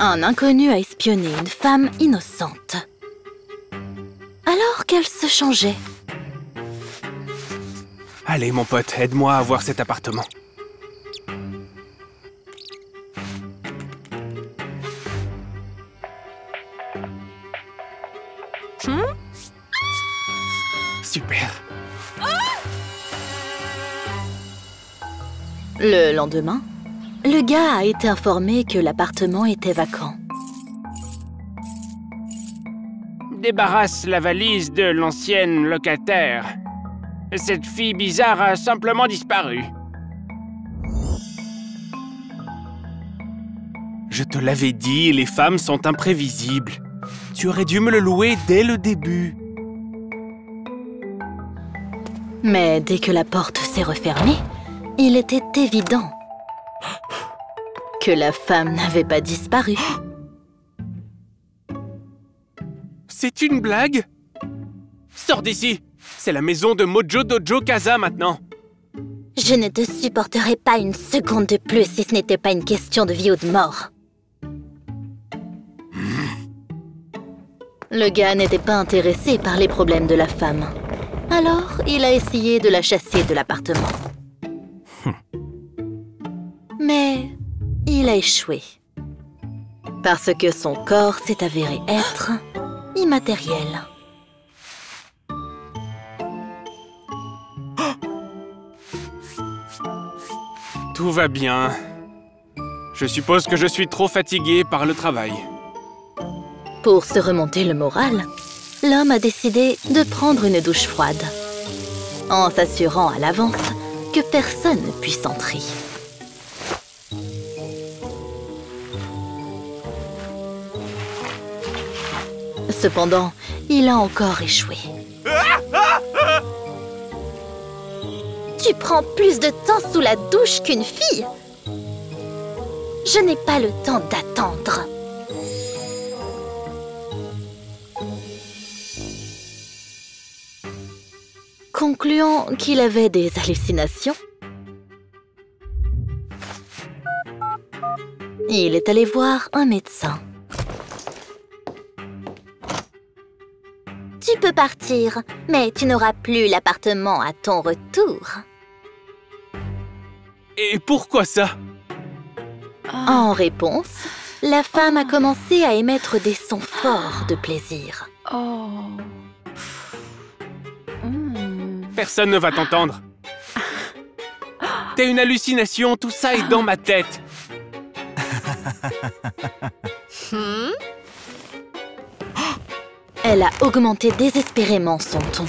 Un inconnu a espionné une femme innocente. Alors qu'elle se changeait. Allez, mon pote, aide-moi à voir cet appartement. Super. Le lendemain, le gars a été informé que l'appartement était vacant. Débarrasse la valise de l'ancienne locataire. Cette fille bizarre a simplement disparu. Je te l'avais dit, les femmes sont imprévisibles. Tu aurais dû me le louer dès le début. Mais dès que la porte s'est refermée, il était évident que la femme n'avait pas disparu. C'est une blague? Sors d'ici! C'est la maison de Mojo Dojo Casa maintenant. Je ne te supporterai pas une seconde de plus si ce n'était pas une question de vie ou de mort. Le gars n'était pas intéressé par les problèmes de la femme. Alors, il a essayé de la chasser de l'appartement. Mais il a échoué. Parce que son corps s'est avéré être immatériel. Tout va bien. Je suppose que je suis trop fatigué par le travail. Pour se remonter le moral, l'homme a décidé de prendre une douche froide, en s'assurant à l'avance que personne ne puisse entrer. Cependant, il a encore échoué. Tu prends plus de temps sous la douche qu'une fille. Je n'ai pas le temps d'attendre. Concluant qu'il avait des hallucinations, il est allé voir un médecin. Tu peux partir, mais tu n'auras plus l'appartement à ton retour. Et pourquoi ça? En réponse, la femme a commencé à émettre des sons forts de plaisir. Personne ne va t'entendre. T'as une hallucination, tout ça est dans ma tête. Elle a augmenté désespérément son ton.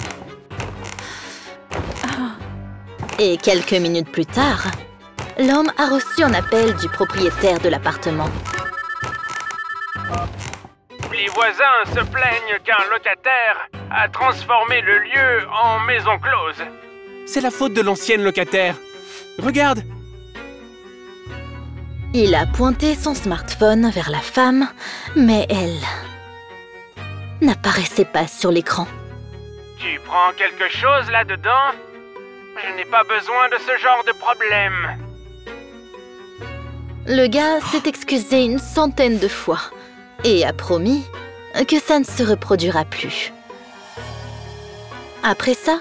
Et quelques minutes plus tard, l'homme a reçu un appel du propriétaire de l'appartement. Les voisins se plaignent qu'un locataire a transformé le lieu en maison close. C'est la faute de l'ancienne locataire. Regarde! Il a pointé son smartphone vers la femme, mais elle n'apparaissait pas sur l'écran. Tu prends quelque chose là-dedans? Je n'ai pas besoin de ce genre de problème. Le gars s'est excusé une centaine de fois et a promis que ça ne se reproduira plus. Après ça,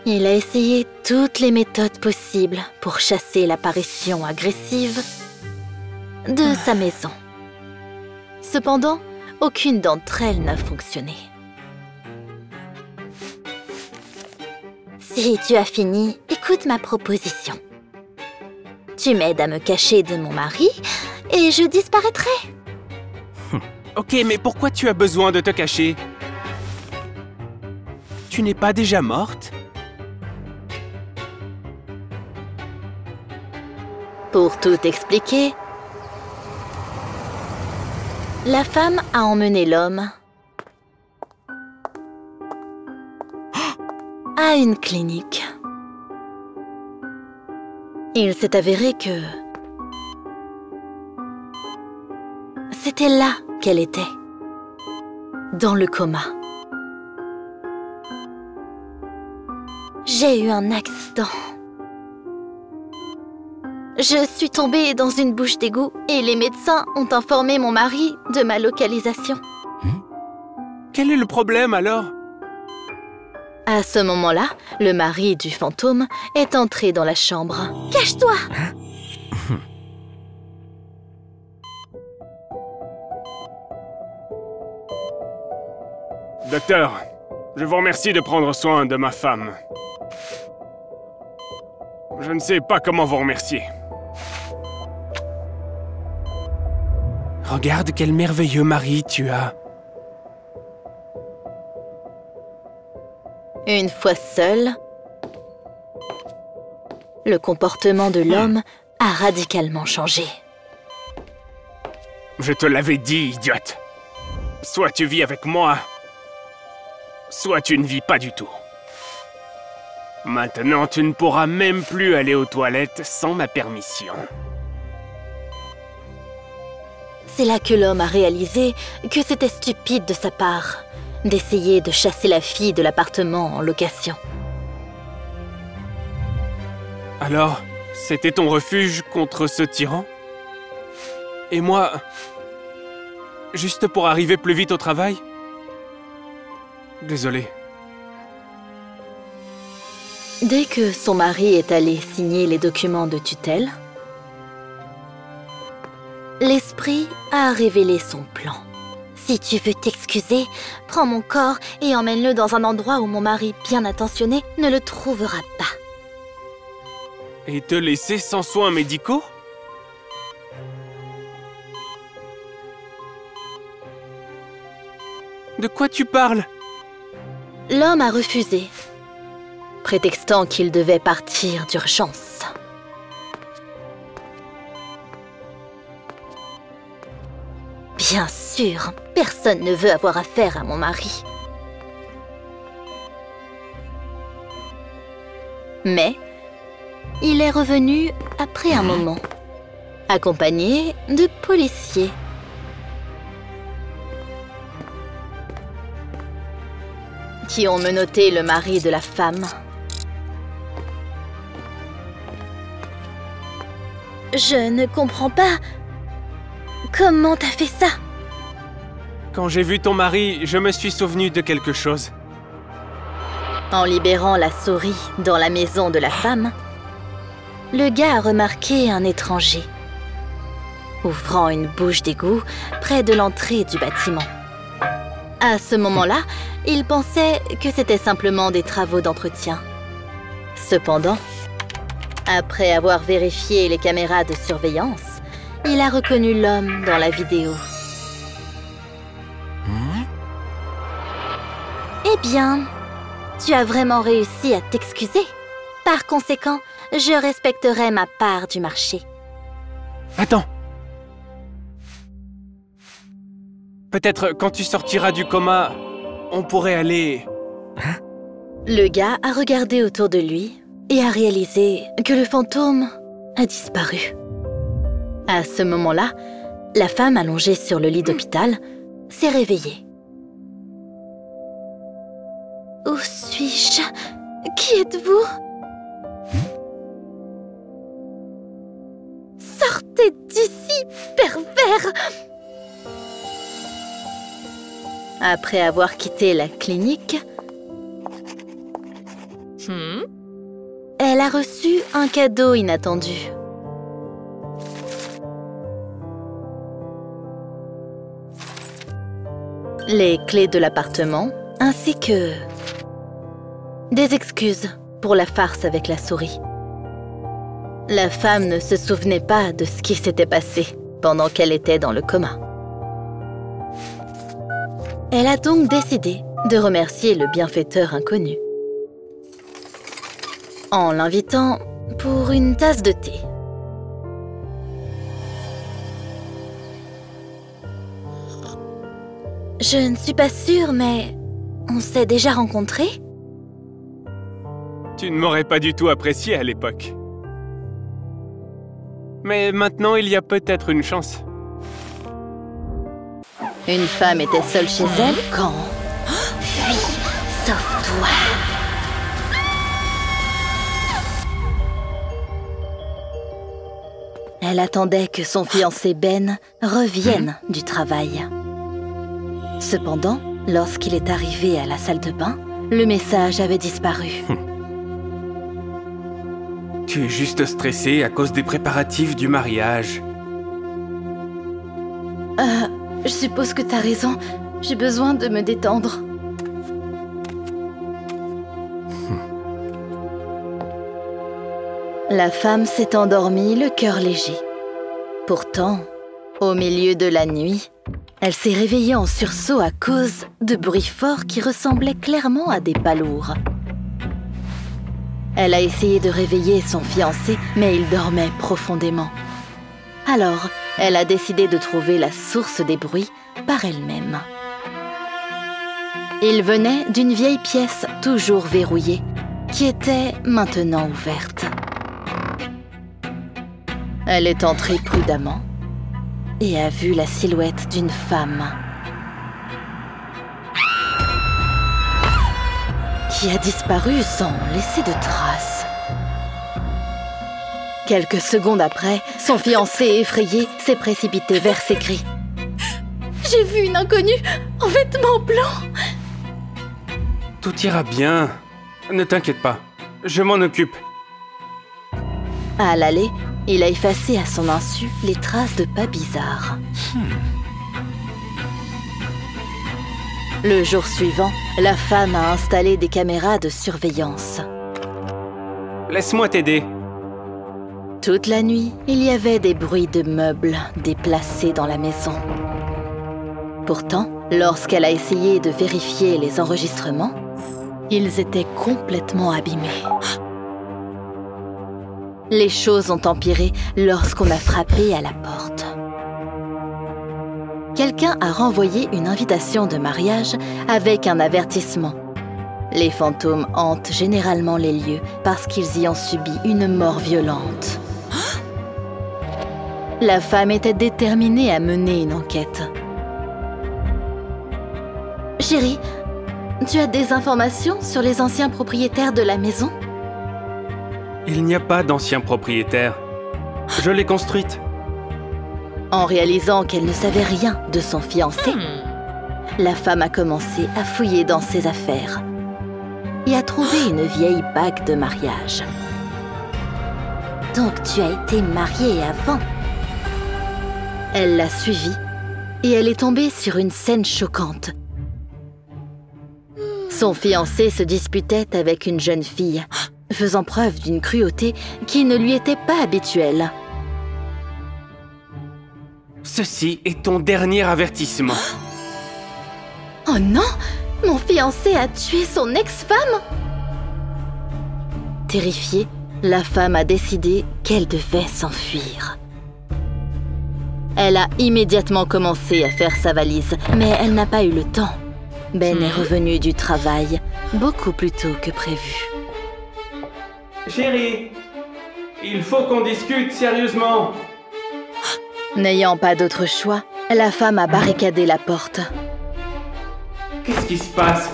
il a essayé toutes les méthodes possibles pour chasser l'apparition agressive de sa maison. Cependant, aucune d'entre elles n'a fonctionné. Si tu as fini, écoute ma proposition. Tu m'aides à me cacher de mon mari et je disparaîtrai. Ok, mais pourquoi tu as besoin de te cacher? Tu n'es pas déjà morte? Pour tout expliquer, la femme a emmené l'homme à une clinique. Il s'est avéré que c'était là qu'elle était, dans le coma. J'ai eu un accident. Je suis tombée dans une bouche d'égout et les médecins ont informé mon mari de ma localisation. Quel est le problème alors? À ce moment-là, le mari du fantôme est entré dans la chambre. « Cache-toi !» Docteur, je vous remercie de prendre soin de ma femme. Je ne sais pas comment vous remercier. Regarde quel merveilleux mari tu as. Une fois seul, le comportement de l'homme a radicalement changé. Je te l'avais dit, idiote. Soit tu vis avec moi, soit tu ne vis pas du tout. Maintenant, tu ne pourras même plus aller aux toilettes sans ma permission. C'est là que l'homme a réalisé que c'était stupide de sa part d'essayer de chasser la fille de l'appartement en location. Alors, c'était ton refuge contre ce tyran? Et moi, juste pour arriver plus vite au travail? Désolé. Dès que son mari est allé signer les documents de tutelle, l'esprit a révélé son plan. Si tu veux t'excuser, prends mon corps et emmène-le dans un endroit où mon mari, bien intentionné, ne le trouvera pas. Et te laisser sans soins médicaux? De quoi tu parles? L'homme a refusé, prétextant qu'il devait partir d'urgence. Bien sûr, personne ne veut avoir affaire à mon mari. Mais il est revenu après un moment, accompagné de policiers. Qui ont menotté le mari de la femme. Je ne comprends pas. Comment t'as fait ça? Quand j'ai vu ton mari, je me suis souvenu de quelque chose. En libérant la souris dans la maison de la femme, le gars a remarqué un étranger, ouvrant une bouche d'égout près de l'entrée du bâtiment. À ce moment-là, il pensait que c'était simplement des travaux d'entretien. Cependant, après avoir vérifié les caméras de surveillance, il a reconnu l'homme dans la vidéo. Eh bien, tu as vraiment réussi à t'excuser. Par conséquent, je respecterai ma part du marché. Attends. Peut-être quand tu sortiras du coma, on pourrait aller... Le gars a regardé autour de lui et a réalisé que le fantôme a disparu. À ce moment-là, la femme allongée sur le lit d'hôpital s'est réveillée. Où suis-je? Qui êtes-vous? Sortez d'ici, pervers! Après avoir quitté la clinique, elle a reçu un cadeau inattendu. Les clés de l'appartement, ainsi que des excuses pour la farce avec la souris. La femme ne se souvenait pas de ce qui s'était passé pendant qu'elle était dans le coma. Elle a donc décidé de remercier le bienfaiteur inconnu en l'invitant pour une tasse de thé. Je ne suis pas sûre, mais on s'est déjà rencontrés? Tu ne m'aurais pas du tout apprécié à l'époque. Mais maintenant, il y a peut-être une chance. Une femme était seule chez elle quand... Fuis, sauve-toi! Elle attendait que son fiancé Ben revienne du travail. Cependant, lorsqu'il est arrivé à la salle de bain, le message avait disparu. Tu es juste stressée à cause des préparatifs du mariage. Je suppose que t'as raison. J'ai besoin de me détendre. La femme s'est endormie, le cœur léger. Pourtant, au milieu de la nuit, elle s'est réveillée en sursaut à cause de bruits forts qui ressemblaient clairement à des pas lourds. Elle a essayé de réveiller son fiancé, mais il dormait profondément. Alors, elle a décidé de trouver la source des bruits par elle-même. Il venait d'une vieille pièce toujours verrouillée, qui était maintenant ouverte. Elle est entrée prudemment et a vu la silhouette d'une femme qui a disparu sans laisser de traces. Quelques secondes après, son fiancé effrayé s'est précipité vers ses cris. « J'ai vu une inconnue en vêtements blancs !» Tout ira bien. Ne t'inquiète pas, je m'en occupe. À l'aller, il a effacé à son insu les traces de pas bizarres. Le jour suivant, la femme a installé des caméras de surveillance. Laisse-moi t'aider. Toute la nuit, il y avait des bruits de meubles déplacés dans la maison. Pourtant, lorsqu'elle a essayé de vérifier les enregistrements, ils étaient complètement abîmés. Les choses ont empiré lorsqu'on a frappé à la porte. Quelqu'un a renvoyé une invitation de mariage avec un avertissement. Les fantômes hantent généralement les lieux parce qu'ils y ont subi une mort violente. La femme était déterminée à mener une enquête. Chérie, tu as des informations sur les anciens propriétaires de la maison ? Il n'y a pas d'anciens propriétaires. Je l'ai construite. En réalisant qu'elle ne savait rien de son fiancé, la femme a commencé à fouiller dans ses affaires et a trouvé une vieille bague de mariage. Donc tu as été mariée avant ? Elle l'a suivie et elle est tombée sur une scène choquante. Son fiancé se disputait avec une jeune fille, faisant preuve d'une cruauté qui ne lui était pas habituelle. Ceci est ton dernier avertissement. Oh non! Mon fiancé a tué son ex-femme! Terrifiée, la femme a décidé qu'elle devait s'enfuir. Elle a immédiatement commencé à faire sa valise, mais elle n'a pas eu le temps. Ben est revenu du travail beaucoup plus tôt que prévu. Chérie, il faut qu'on discute sérieusement. N'ayant pas d'autre choix, la femme a barricadé la porte. Qu'est-ce qui se passe?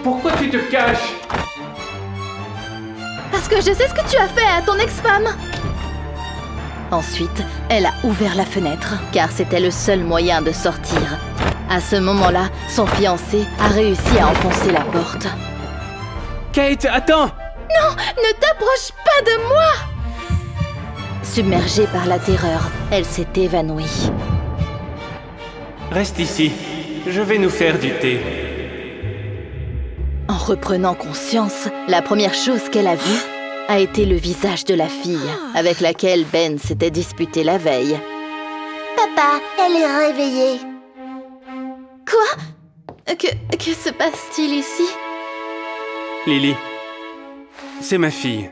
Pourquoi tu te caches? Parce que je sais ce que tu as fait à ton ex-femme! Ensuite, elle a ouvert la fenêtre, car c'était le seul moyen de sortir. À ce moment-là, son fiancé a réussi à enfoncer la porte. Kate, attends! Non, ne t'approche pas de moi! Submergée par la terreur, elle s'est évanouie. Reste ici, je vais nous faire du thé. En reprenant conscience, la première chose qu'elle a vue a été le visage de la fille avec laquelle Ben s'était disputé la veille. Papa, elle est réveillée. Quoi? Que se passe-t-il ici? Lily, c'est ma fille.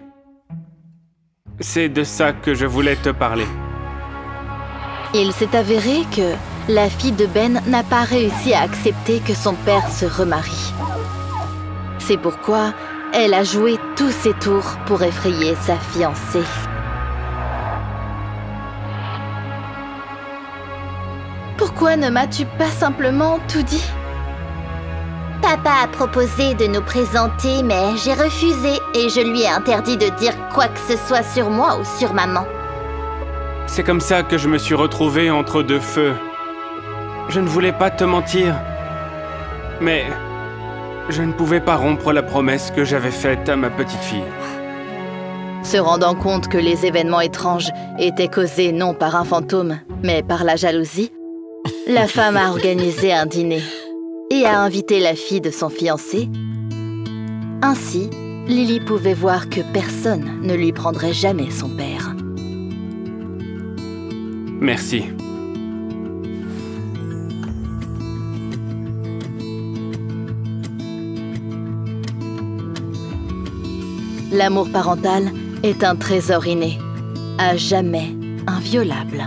C'est de ça que je voulais te parler. Il s'est avéré que la fille de Ben n'a pas réussi à accepter que son père se remarie. C'est pourquoi elle a joué tous ses tours pour effrayer sa fiancée. Pourquoi ne m'as-tu pas simplement tout dit? Papa a proposé de nous présenter, mais j'ai refusé et je lui ai interdit de dire quoi que ce soit sur moi ou sur maman. C'est comme ça que je me suis retrouvé entre deux feux. Je ne voulais pas te mentir, mais je ne pouvais pas rompre la promesse que j'avais faite à ma petite fille. Se rendant compte que les événements étranges étaient causés non par un fantôme, mais par la jalousie, la femme a organisé un dîner et a invité la fille de son fiancé. Ainsi, Lily pouvait voir que personne ne lui prendrait jamais son père. Merci. L'amour parental est un trésor inné, à jamais inviolable.